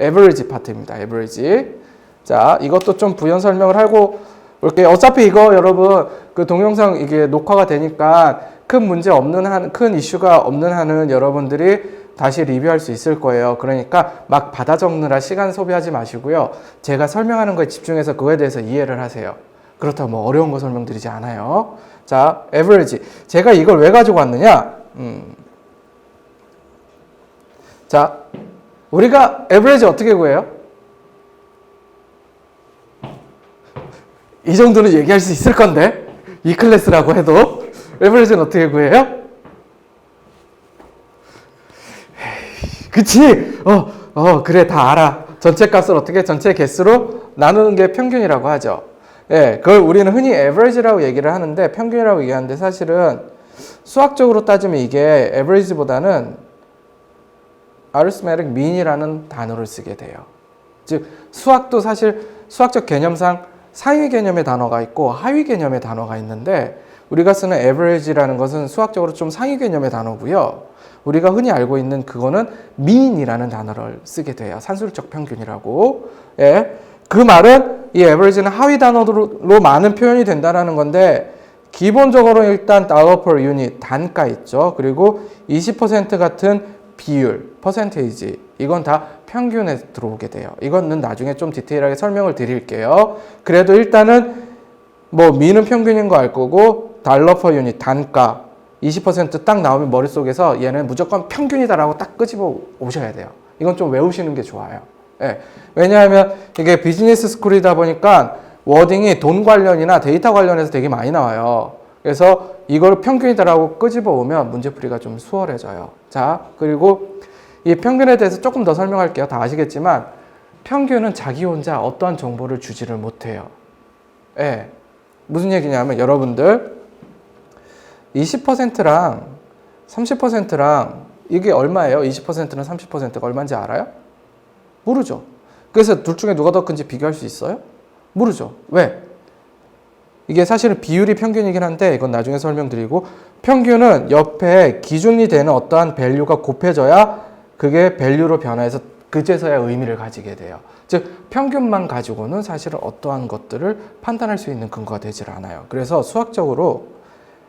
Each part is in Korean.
average 파트입니다. average. 자, 이것도 좀 부연 설명을 하고 올게요. 어차피 이거 여러분 그 동영상 이게 녹화가 되니까 큰 문제 없는 한, 큰 이슈가 없는 한은 여러분들이 다시 리뷰할 수 있을 거예요. 그러니까 막 받아 적느라 시간 소비하지 마시고요. 제가 설명하는 거에 집중해서 그거에 대해서 이해를 하세요. 그렇다고 뭐 어려운 거 설명드리지 않아요. 자, average. 제가 이걸 왜 가지고 왔느냐? 자, 우리가 average 어떻게 구해요? 이 정도는 얘기할 수 있을 건데, 이 클래스라고 해도 average는 어떻게 구해요? 그치? 그래, 다 알아. 전체 값을 어떻게 전체 개수로 나누는 게 평균이라고 하죠. 예, 그걸 우리는 흔히 average라고 얘기를 하는데 평균이라고 얘기하는데 사실은 수학적으로 따지면 이게 average보다는 arithmetic mean이라는 단어를 쓰게 돼요. 즉 수학도 사실 수학적 개념상 상위 개념의 단어가 있고 하위 개념의 단어가 있는데 우리가 쓰는 average라는 것은 수학적으로 좀 상위 개념의 단어고요. 우리가 흔히 알고 있는 그거는 mean이라는 단어를 쓰게 돼요. 산술적 평균이라고. 예. 그 말은 이 average는 하위 단어로 많은 표현이 된다는 건데 기본적으로 일단 dollar per unit 단가 있죠. 그리고 20% 같은 비율, percentage 이건 다 평균에 들어오게 돼요. 이거는 나중에 좀 디테일하게 설명을 드릴게요. 그래도 일단은 뭐 mean은 평균인 거 알 거고 dollar per unit 단가 20% 나오면 머릿속에서 얘는 무조건 평균이다라고 딱 끄집어 오셔야 돼요. 이건 좀 외우시는 게 좋아요. 예. 왜냐하면 이게 비즈니스 스쿨이다 보니까 워딩이 돈 관련이나 데이터 관련해서 되게 많이 나와요. 그래서 이걸 평균이다라고 끄집어 오면 문제풀이가 좀 수월해져요. 자, 그리고 이 평균에 대해서 조금 더 설명할게요. 다 아시겠지만 평균은 자기 혼자 어떠한 정보를 주지를 못해요. 예. 무슨 얘기냐면 여러분들 20%랑 30%랑 이게 얼마예요? 20%랑 30%가 얼마인지 알아요? 모르죠. 그래서 둘 중에 누가 더 큰지 비교할 수 있어요? 모르죠. 왜? 이게 사실은 비율이 평균이긴 한데 이건 나중에 설명드리고 평균은 옆에 기준이 되는 어떠한 밸류가 곱해져야 그게 밸류로 변화해서 그제서야 의미를 가지게 돼요. 즉 평균만 가지고는 사실은 어떠한 것들을 판단할 수 있는 근거가 되질 않아요. 그래서 수학적으로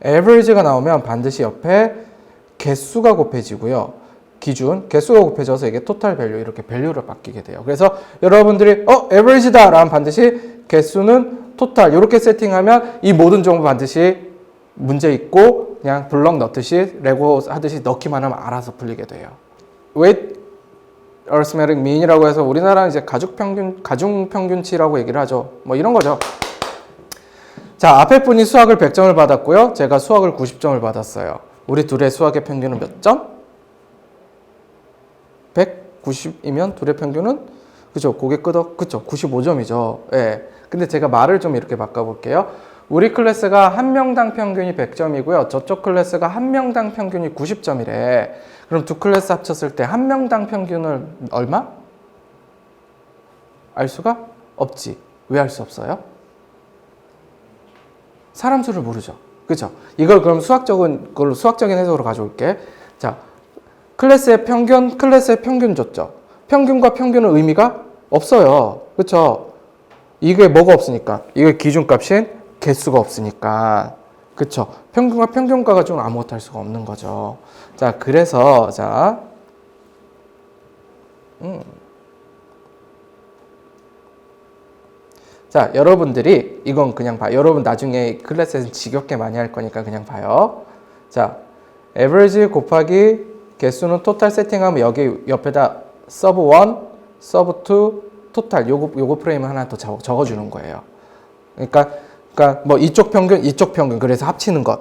average가 나오면 반드시 옆에 개수가 곱해지고요. 기준, 개수가 곱해져서 이게 토탈 밸류 이렇게 밸류로 바뀌게 돼요. 그래서 여러분들이 average다 라면 반드시 개수는 토탈 이렇게 세팅하면 이 모든 정보 반드시 문제 있고 그냥 블럭 넣듯이 레고 하듯이 넣기만 하면 알아서 풀리게 돼요. weight arithmetic mean이라고 해서 우리나라는 이제 가중 평균치라고 얘기를 하죠. 뭐 이런 거죠. 자, 앞에 분이 수학을 100점을 받았고요. 제가 수학을 90점을 받았어요. 우리 둘의 수학의 평균은 몇 점? 190이면 둘의 평균은 그죠? 고개 끄덕 그죠? 95점이죠. 예. 근데 제가 말을 좀 이렇게 바꿔볼게요. 우리 클래스가 한 명당 평균이 100점이고요. 저쪽 클래스가 한 명당 평균이 90점이래. 그럼 두 클래스 합쳤을 때 한 명당 평균을 얼마? 알 수가 없지. 왜 알 수 없어요? 사람 수를 모르죠. 그죠? 이걸 그럼 수학적인 해석으로 가져올게. 자, 클래스의 평균 줬죠. 평균과 평균은 의미가 없어요. 그쵸? 이게 뭐가 없으니까? 이게 기준값인 개수가 없으니까. 그쵸? 평균과 평균가가 좀 아무것도 할 수가 없는 거죠. 자, 그래서, 자, 자, 여러분들이 이건 그냥 봐. 여러분 나중에 클래스에서 지겹게 많이 할 거니까 그냥 봐요. 자, average 곱하기 개수는 토탈 세팅하면 여기 옆에다 sub 1, sub 2, 토탈 요거 프레임 하나 더 적어주는 거예요. 그러니까 뭐 이쪽 평균 그래서 합치는 것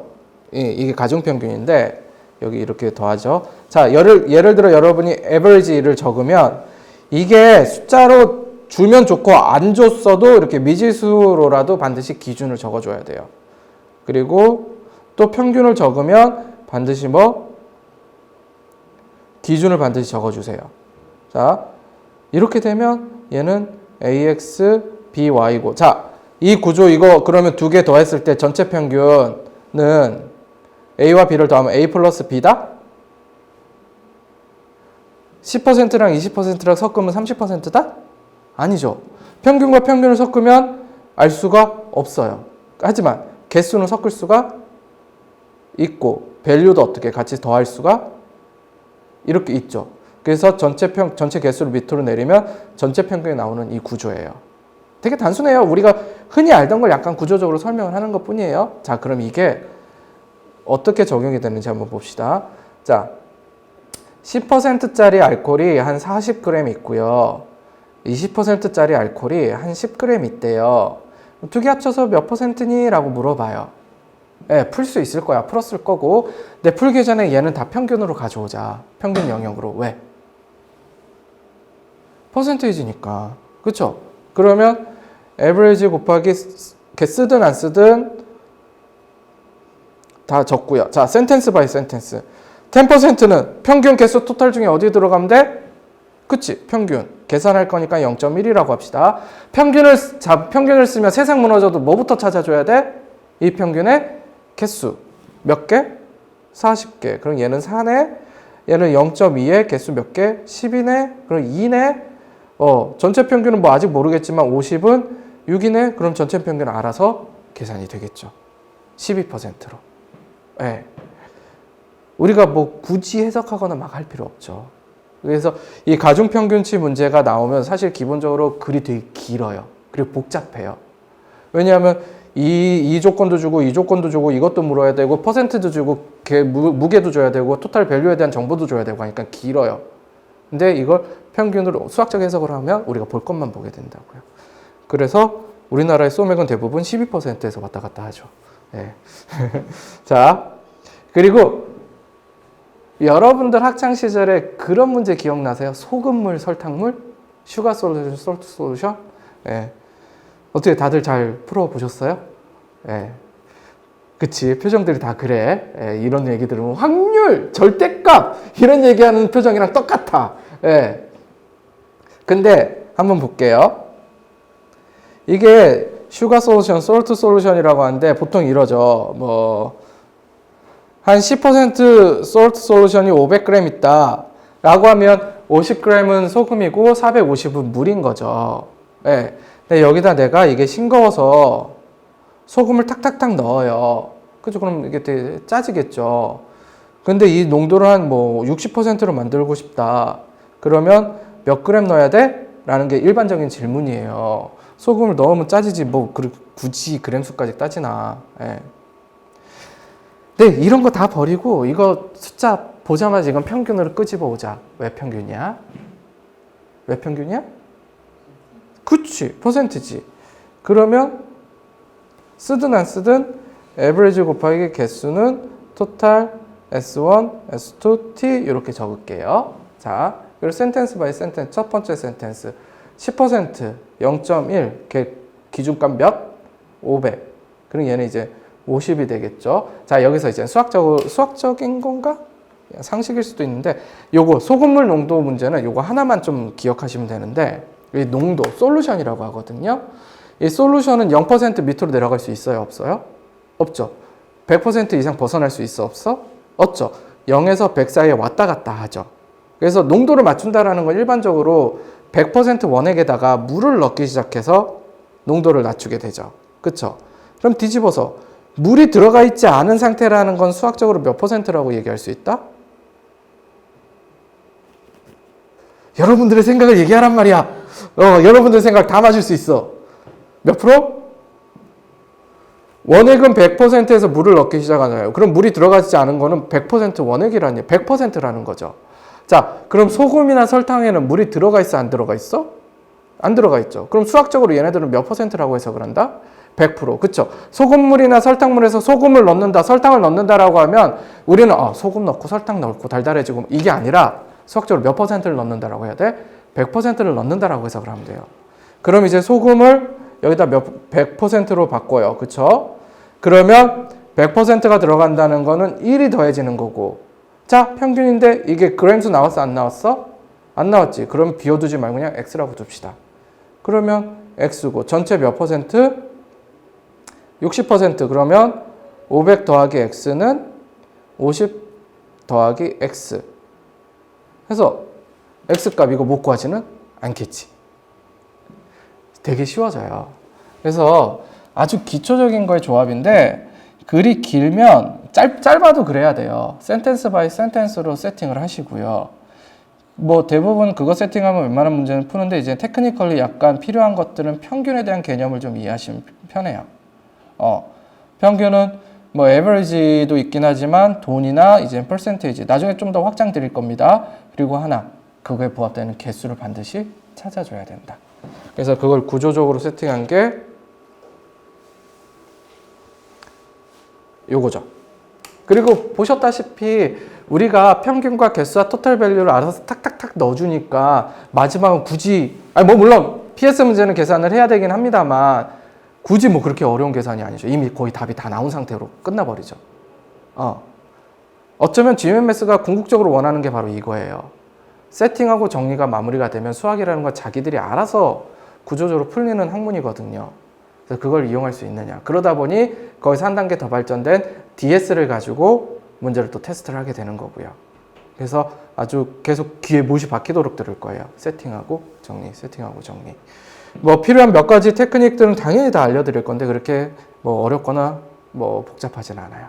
이게 가중 평균인데 여기 이렇게 더하죠. 자, 예를 들어 여러분이 average를 적으면 이게 숫자로 주면 좋고 안 줬어도 이렇게 미지수로라도 반드시 기준을 적어줘야 돼요. 그리고 또 평균을 적으면 반드시 뭐 기준을 반드시 적어주세요. 자, 이렇게 되면 얘는 ax, by고 자, 이 구조 이거 그러면 두 개 더했을 때 전체 평균은 a와 b를 더하면 a 플러스 b다? 10%랑 20%랑 섞으면 30%다? 아니죠. 평균과 평균을 섞으면 알 수가 없어요. 하지만 개수는 섞을 수가 있고 밸류도 어떻게 같이 더할 수가 이렇게 있죠. 그래서 전체 개수를 밑으로 내리면 전체 평균이 나오는 이 구조예요. 되게 단순해요. 우리가 흔히 알던 걸 약간 구조적으로 설명을 하는 것 뿐이에요. 자, 그럼 이게 어떻게 적용이 되는지 한번 봅시다. 자, 10%짜리 알코올이 한 40g 있고요. 20%짜리 알코올이 한 10g 있대요. 두 개 합쳐서 몇 %니? 라고 물어봐요. 네, 풀 수 있을 거야. 풀었을 거고. 근데 풀기 전에 얘는 다 평균으로 가져오자. 평균 영역으로. 왜? 퍼센테이지니까. 그쵸? 그러면 average 곱하기 쓰든 안 쓰든 다 적고요. 자, 센텐스 바이 센텐스. 10%는 평균 개수 토탈 중에 어디 들어가면 돼? 그치? 평균. 계산할 거니까 0.1이라고 합시다. 평균을 쓰면 세상 무너져도 뭐부터 찾아줘야 돼? 이 평균의 개수. 몇 개? 40개. 그럼 얘는 4네. 얘는 0.2에 개수 몇 개? 10이네. 그럼 2네. 전체 평균은 뭐 아직 모르겠지만 50은 6이네. 그럼 전체 평균은 알아서 계산이 되겠죠. 12%로. 네. 우리가 뭐 굳이 해석하거나 막 할 필요 없죠. 그래서 이 가중평균치 문제가 나오면 사실 기본적으로 글이 되게 길어요. 그리고 복잡해요. 왜냐하면 이 조건도 주고 이 조건도 주고 이것도 물어야 되고 퍼센트도 주고 무게도 줘야 되고 토탈 밸류에 대한 정보도 줘야 되고 하니까 길어요. 근데 이걸 평균으로 수학적 해석을 하면 우리가 볼 것만 보게 된다고요. 그래서 우리나라의 소맥은 대부분 12%에서 왔다 갔다 하죠. 네. 자, 그리고 여러분들 학창 시절에 그런 문제 기억나세요? 소금물, 설탕물? 슈가 솔루션, 솔트 솔루션? 예. 어떻게 다들 잘 풀어보셨어요? 예. 그치. 표정들이 다 그래. 예. 이런 얘기 들으면 확률, 절대값! 이런 얘기하는 표정이랑 똑같아. 예. 근데 한번 볼게요. 이게 슈가 솔루션, 솔트 솔루션이라고 하는데 보통 이러죠. 한 10% 솔트 솔루션이 500g 있다 라고 하면 50g은 소금이고 450은 물인 거죠. 네. 근데 여기다 내가 이게 싱거워서 소금을 탁탁탁 넣어요. 그죠? 그럼 이게 되게 짜지겠죠. 근데 이 농도를 한 60%로 만들고 싶다. 그러면 몇 그램 넣어야 돼? 라는 게 일반적인 질문이에요. 소금을 넣으면 짜지지 굳이 그램 수까지 따지나. 네. 네, 이런 거 다 버리고 이거 숫자 보자마자 이건 평균으로 끄집어 오자. 왜 평균이야? 왜 평균이야? 그치, 퍼센트지. 그러면 쓰든 안 쓰든 average 곱하기 개수는 total S1, S2, T 이렇게 적을게요. 자, 그리고 센텐스 바이 센텐스 첫 번째 센텐스 10% 0.1 기준값 몇? 500. 그럼 얘는 이제 50이 되겠죠. 자, 여기서 이제 수학적인 건가? 상식일 수도 있는데, 요거 소금물 농도 문제는 요거 하나만 좀 기억하시면 되는데, 이 농도, 솔루션이라고 하거든요. 이 솔루션은 0% 밑으로 내려갈 수 있어요? 없어요? 없죠. 100% 이상 벗어날 수 있어? 없어? 없죠. 0에서 100 사이에 왔다 갔다 하죠. 그래서 농도를 맞춘다라는 건 일반적으로 100% 원액에다가 물을 넣기 시작해서 농도를 낮추게 되죠. 그쵸? 그럼 뒤집어서 물이 들어가 있지 않은 상태라는 건 수학적으로 몇 %라고 얘기할 수 있다? 여러분들의 생각을 얘기하란 말이야. 여러분들의 생각 다 맞을 수 있어. 몇 프로? 원액은 100%에서 물을 넣기 시작하잖아요. 그럼 물이 들어가지 않은 거는 100% 원액이라니 100%라는 거죠. 자, 그럼 소금이나 설탕에는 물이 들어가 있어? 안 들어가 있어? 안 들어가 있죠. 그럼 수학적으로 얘네들은 몇 %라고 해석을 한다? 100%. 그쵸? 소금물이나 설탕물에서 소금을 넣는다, 설탕을 넣는다라고 하면 우리는 소금 넣고 설탕 넣고 달달해지고 이게 아니라 수학적으로 몇 %를 넣는다라고 해야 돼? 100%를 넣는다라고 해석을 하면 돼요. 그럼 이제 소금을 여기다 100%로 바꿔요. 그쵸? 그러면 100%가 들어간다는 거는 1이 더해지는 거고. 자, 평균인데 이게 그램수 나왔어? 안 나왔어? 안 나왔지. 그럼 비워두지 말고 그냥 X라고 둡시다. 그러면 X고 전체 몇 %? 60%. 그러면 500 더하기 X는 50 더하기 X. 해서 X값 이거 못 구하지는 않겠지. 되게 쉬워져요. 그래서 아주 기초적인 거의 조합인데 글이 길면 짧아도 그래야 돼요. 센텐스 바이 센텐스로 세팅을 하시고요. 뭐 대부분 그거 세팅하면 웬만한 문제는 푸는데 이제 테크니컬리 약간 필요한 것들은 평균에 대한 개념을 좀 이해하시면 편해요. 평균은 뭐 에버리지도 있긴 하지만 돈이나 이제 퍼센테이지 나중에 좀 더 확장 드릴 겁니다. 그리고 하나 그거에 부합되는 개수를 반드시 찾아줘야 된다. 그래서 그걸 구조적으로 세팅한 게 요거죠. 그리고 보셨다시피 우리가 평균과 개수와 토탈 밸류를 알아서 탁탁탁 넣어주니까 마지막은 굳이 뭐 물론 PS 문제는 계산을 해야 되긴 합니다만 굳이 뭐 그렇게 어려운 계산이 아니죠. 이미 거의 답이 다 나온 상태로 끝나버리죠. 어쩌면 GMMS가 궁극적으로 원하는 게 바로 이거예요. 세팅하고 정리가 마무리가 되면 수학이라는 건 자기들이 알아서 구조적으로 풀리는 학문이거든요. 그래서 그걸 이용할 수 있느냐. 그러다 보니 거기서 한 단계 더 발전된 DS를 가지고 문제를 또 테스트를 하게 되는 거고요. 그래서 아주 계속 귀에 못이 박히도록 들을 거예요. 세팅하고 정리, 세팅하고 정리. 뭐 필요한 몇 가지 테크닉들은 당연히 다 알려드릴 건데 그렇게 뭐 어렵거나 뭐 복잡하진 않아요.